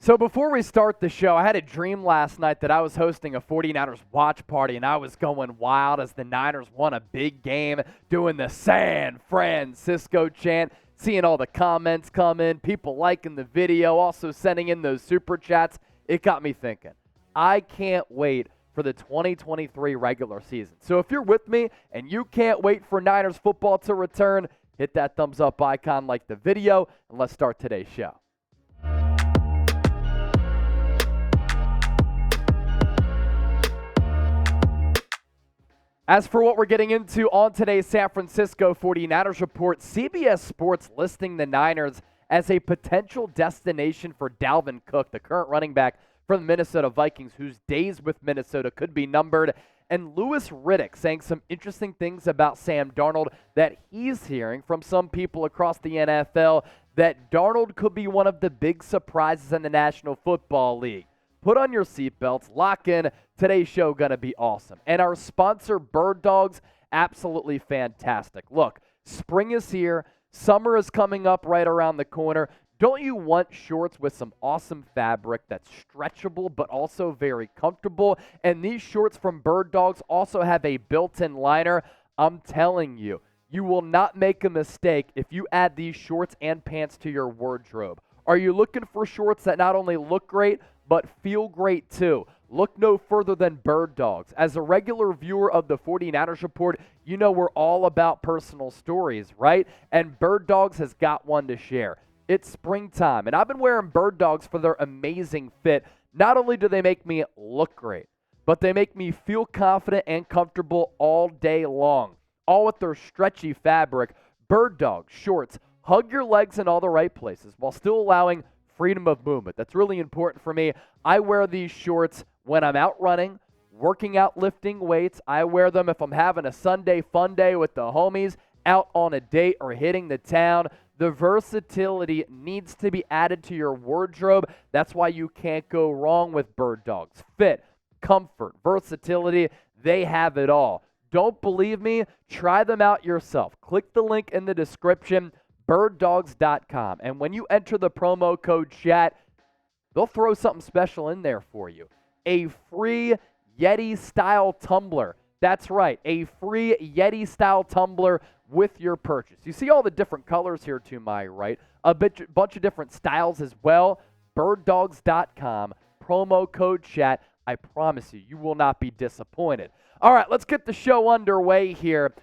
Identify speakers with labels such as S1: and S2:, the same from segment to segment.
S1: So before we start the show, I had a dream last night that I was hosting a 49ers watch party, and I was going wild as the Niners won a big game, doing the San Francisco chant, seeing all the comments come in, people liking the video, also sending in those super chats. It got me thinking. I can't wait for the 2023 regular season. So if you're with me and you can't wait for Niners football to return, hit that thumbs up icon, like the video, and let's start today's show. As for what we're getting into on today's San Francisco 49ers report, CBS Sports listing the Niners as a potential destination for Dalvin Cook, the current running back from the Minnesota Vikings, whose days with Minnesota could be numbered, and Louis Riddick saying some interesting things about Sam Darnold that he's hearing from some people across the NFL, that Darnold could be one of the big surprises in the National Football League. Put on your seatbelts, lock in. Today's show going to be awesome. And our sponsor, Bird Dogs, absolutely fantastic. Look, spring is here. Summer is coming up right around the corner. Don't you want shorts with some awesome fabric that's stretchable but also very comfortable? And these shorts from Bird Dogs also have a built-in liner. I'm telling you, you will not make a mistake if you add these shorts and pants to your wardrobe. Are you looking for shorts that not only look great, but feel great too? Look no further than Bird Dogs. As a regular viewer of the 49ers report, you know we're all about personal stories, right? And Bird Dogs has got one to share. It's springtime, and I've been wearing Bird Dogs for their amazing fit. Not only do they make me look great, but they make me feel confident and comfortable all day long. All with their stretchy fabric. Bird Dogs shorts hug your legs in all the right places while still allowing freedom of movement. That's really important for me. I wear these shorts when I'm out running, working out, lifting weights. I wear them if I'm having a Sunday fun day with the homies, out on a date or hitting the town. The versatility needs to be added to your wardrobe. That's why you can't go wrong with Bird Dogs. Fit, comfort, versatility, they have it all. Don't believe me? Try them out yourself. Click the link in the description, birddogs.com. And when you enter the promo code chat, they'll throw something special in there for you. A free Yeti-style tumbler. That's right, a free Yeti-style tumbler with your purchase. You see all the different colors here to my right. A bunch of different styles as well. Birddogs.com, promo code chat. I promise you, you will not be disappointed. All right, let's get the show underway here.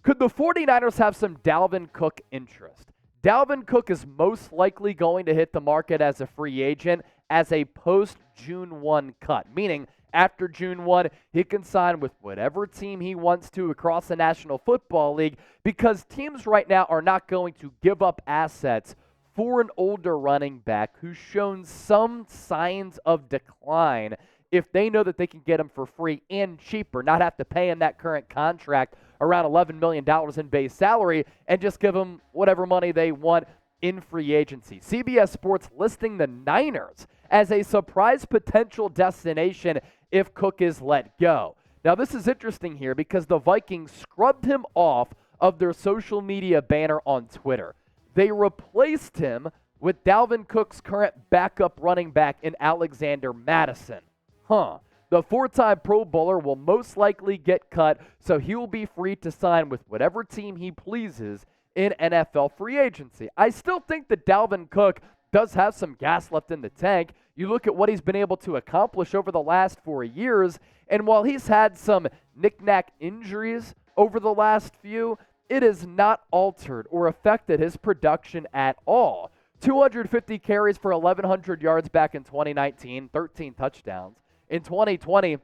S1: Could the 49ers have some Dalvin Cook interest? Dalvin Cook is most likely going to hit the market as a free agent as a post-June 1 cut, meaning after June 1, he can sign with whatever team he wants to across the National Football League, because teams right now are not going to give up assets for an older running back who's shown some signs of decline if they know that they can get him for free and cheaper, not have to pay him that current contract around $11 million in base salary and just give him whatever money they want in free agency. CBS Sports listing the Niners as a surprise potential destination if Cook is let go. Now, this is interesting here because the Vikings scrubbed him off of their social media banner on Twitter. They replaced him with Dalvin Cook's current backup running back in Alexander Madison. The four-time Pro Bowler will most likely get cut, so he will be free to sign with whatever team he pleases in NFL free agency. I still think that Dalvin Cook does have some gas left in the tank. You look at what he's been able to accomplish over the last 4 years, and while he's had some knick-knack injuries over the last few, it has not altered or affected his production at all. 250 carries for 1,100 yards back in 2019, 13 touchdowns. In 2020,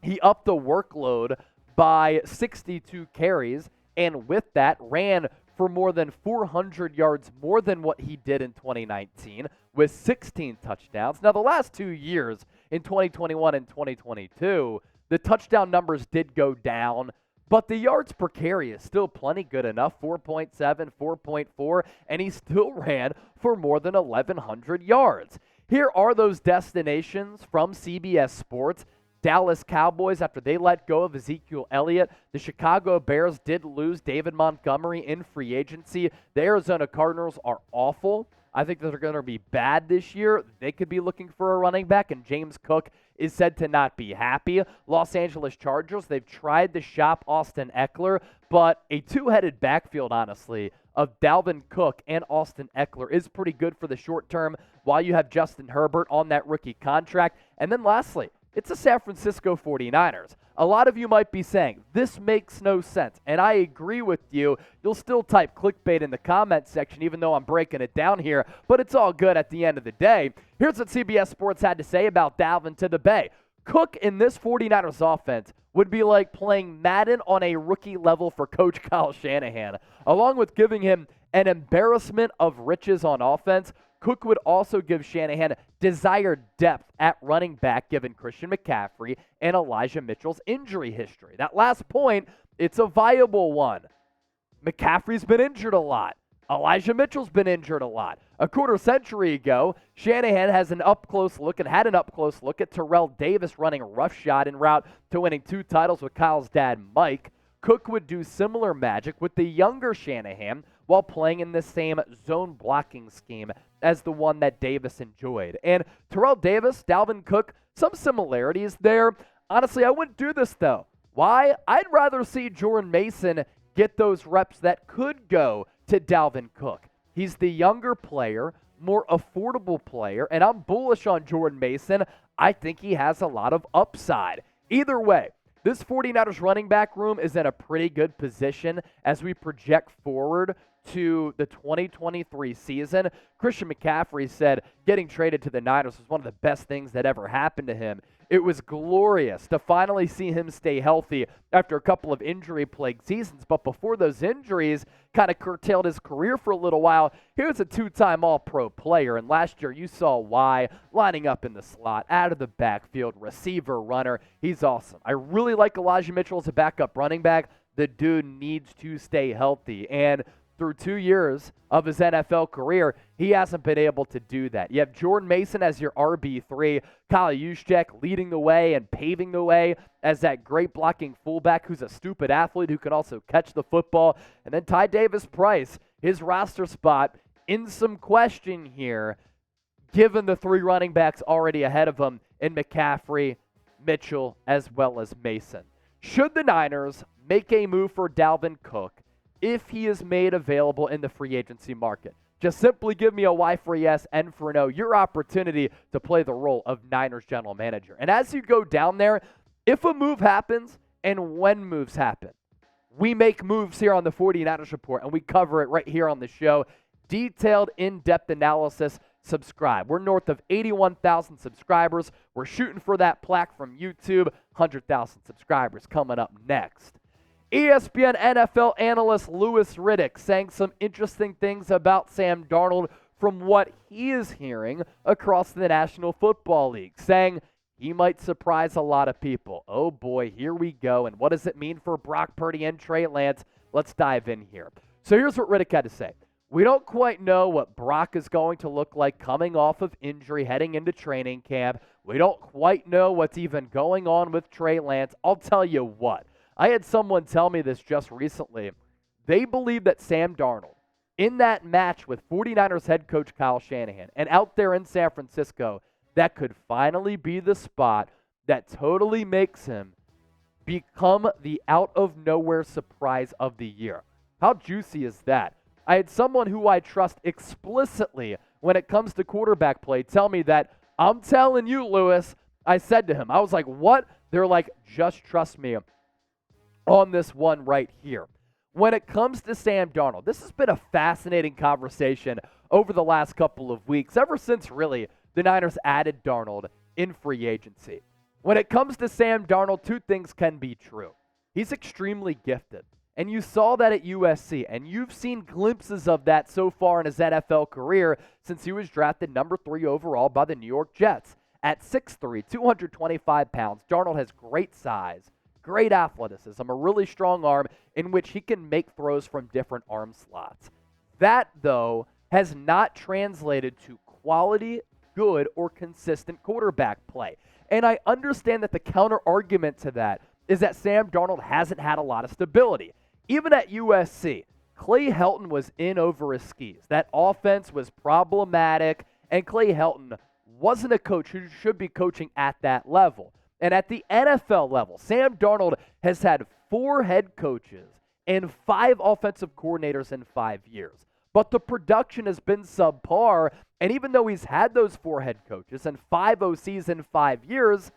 S1: he upped the workload by 62 carries, and with that, ran for more than 400 yards more than what he did in 2019 with 16 touchdowns. Now, the last 2 years, in 2021 and 2022, the touchdown numbers did go down, but the yards per carry is still plenty good enough, 4.7, 4.4, and he still ran for more than 1,100 yards. Here are those destinations from CBS Sports. Dallas Cowboys, after they let go of Ezekiel Elliott. The Chicago Bears did lose David Montgomery in free agency. The Arizona Cardinals are awful. I think that they're going to be bad this year. They could be looking for a running back, and James Cook is said to not be happy. Los Angeles Chargers, they've tried to shop Austin Eckler, but a two-headed backfield, honestly, of Dalvin Cook and Austin Eckler is pretty good for the short term while you have Justin Herbert on that rookie contract. And then lastly, it's the San Francisco 49ers. A lot of you might be saying, this makes no sense, and I agree with you. You'll still type clickbait in the comment section, even though I'm breaking it down here, but it's all good at the end of the day. Here's what CBS Sports had to say about Dalvin to the Bay. Cook in this 49ers offense would be like playing Madden on a rookie level for Coach Kyle Shanahan. Along with giving him an embarrassment of riches on offense, Cook would also give Shanahan desired depth at running back given Christian McCaffrey and Elijah Mitchell's injury history. That last point, it's a viable one. McCaffrey's been injured a lot. Elijah Mitchell's been injured a lot. A quarter century ago, Shanahan has an up-close look and had an up-close look at Terrell Davis running roughshod en route to winning 2 titles with Kyle's dad, Mike. Cook would do similar magic with the younger Shanahan while playing in the same zone blocking scheme as the one that Davis enjoyed. And Terrell Davis, Dalvin Cook, some similarities there. Honestly, I wouldn't do this, though. Why? I'd rather see Jordan Mason get those reps that could go to Dalvin Cook. He's the younger player, more affordable player, and I'm bullish on Jordan Mason. I think he has a lot of upside. Either way, this 49ers running back room is in a pretty good position as we project forward to the 2023 season. Christian McCaffrey said getting traded to the Niners was one of the best things that ever happened to him. It was glorious to finally see him stay healthy after a couple of injury-plagued seasons. But before those injuries kind of curtailed his career for a little while, he was a 2-time All-Pro player. And last year, you saw why, lining up in the slot, out of the backfield, receiver, runner. He's awesome. I really like Elijah Mitchell as a backup running back. The dude needs to stay healthy. And through 2 years of his NFL career, he hasn't been able to do that. You have Jordan Mason as your RB3, Kyle Juszczyk leading the way and paving the way as that great blocking fullback who's a stupid athlete who can also catch the football. And then Ty Davis-Price, his roster spot in some question here, given the 3 running backs already ahead of him in McCaffrey, Mitchell, as well as Mason. Should the Niners make a move for Dalvin Cook if he is made available in the free agency market? Just simply give me a Y for a yes, N for a no, your opportunity to play the role of Niners general manager. And as you go down there, if a move happens and when moves happen, we make moves here on the 49ers Report, and we cover it right here on the show. Detailed, in-depth analysis. Subscribe. We're north of 81,000 subscribers. We're shooting for that plaque from YouTube. 100,000 subscribers coming up next. ESPN NFL analyst Louis Riddick saying some interesting things about Sam Darnold from what he is hearing across the National Football League, saying he might surprise a lot of people. Oh boy, here we go. And what does it mean for Brock Purdy and Trey Lance? Let's dive in here. So here's what Riddick had to say. We don't quite know what Brock is going to look like coming off of injury, heading into training camp. We don't quite know what's even going on with Trey Lance. I'll tell you what. I had someone tell me this just recently. They believe that Sam Darnold, in that match with 49ers head coach Kyle Shanahan, and out there in San Francisco, that could finally be the spot that totally makes him become the out-of-nowhere surprise of the year. How juicy is that? I had someone who I trust explicitly when it comes to quarterback play tell me that, I'm telling you, Louis, I said to him, I was like, what? They're like, just trust me on this one right here. When it comes to Sam Darnold, this has been a fascinating conversation over the last couple of weeks, ever since really the Niners added Darnold in free agency. When it comes to Sam Darnold, 2 things can be true. He's extremely gifted, and you saw that at USC, and you've seen glimpses of that so far in his NFL career since he was drafted number 3 overall by the New York Jets. At 6'3", 225 pounds, Darnold has great size, great athleticism, a really strong arm in which he can make throws from different arm slots. That, though, has not translated to quality, good, or consistent quarterback play. And I understand that the counter-argument to that is that Sam Darnold hasn't had a lot of stability. Even at USC, Clay Helton was in over his skis. That offense was problematic, and Clay Helton wasn't a coach who should be coaching at that level. And at the NFL level, Sam Darnold has had 4 head coaches and 5 offensive coordinators in 5 years. But the production has been subpar, and even though he's had those 4 head coaches and 5 OCs in 5 years,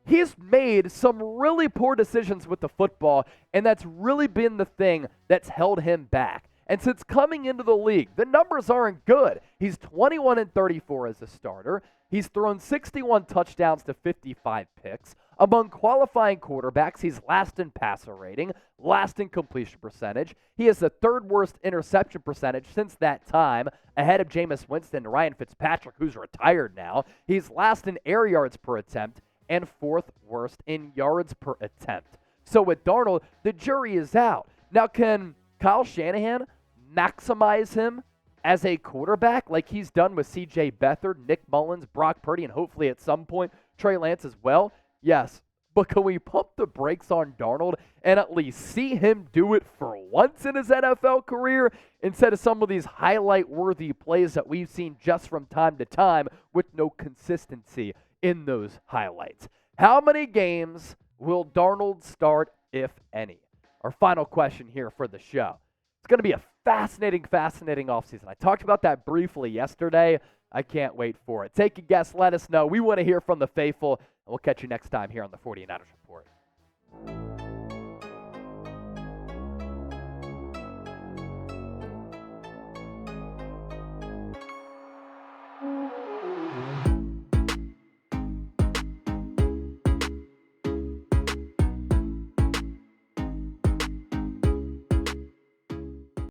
S1: he's made some really poor decisions with the football, and that's really been the thing that's held him back. And since coming into the league, the numbers aren't good. He's 21-34 as a starter. He's thrown 61 touchdowns to 55 picks. Among qualifying quarterbacks, he's last in passer rating, last in completion percentage. He has the 3rd worst interception percentage since that time, ahead of Jameis Winston and Ryan Fitzpatrick, who's retired now. He's last in air yards per attempt and 4th worst in yards per attempt. So with Darnold, the jury is out. Now, can Kyle Shanahan maximize him as a quarterback like he's done with C.J. Beathard, Nick Mullins, Brock Purdy, and hopefully at some point Trey Lance as well? Yes. But can we pump the brakes on Darnold and at least see him do it for once in his NFL career instead of some of these highlight-worthy plays that we've seen just from time to time with no consistency in those highlights? How many games will Darnold start, if any? Our final question here for the show. It's going to be a fascinating offseason. I talked about that briefly yesterday. I can't wait for it. Take a guess. Let us know. We want to hear from the faithful, and we'll catch you next time here on the 49ers Report.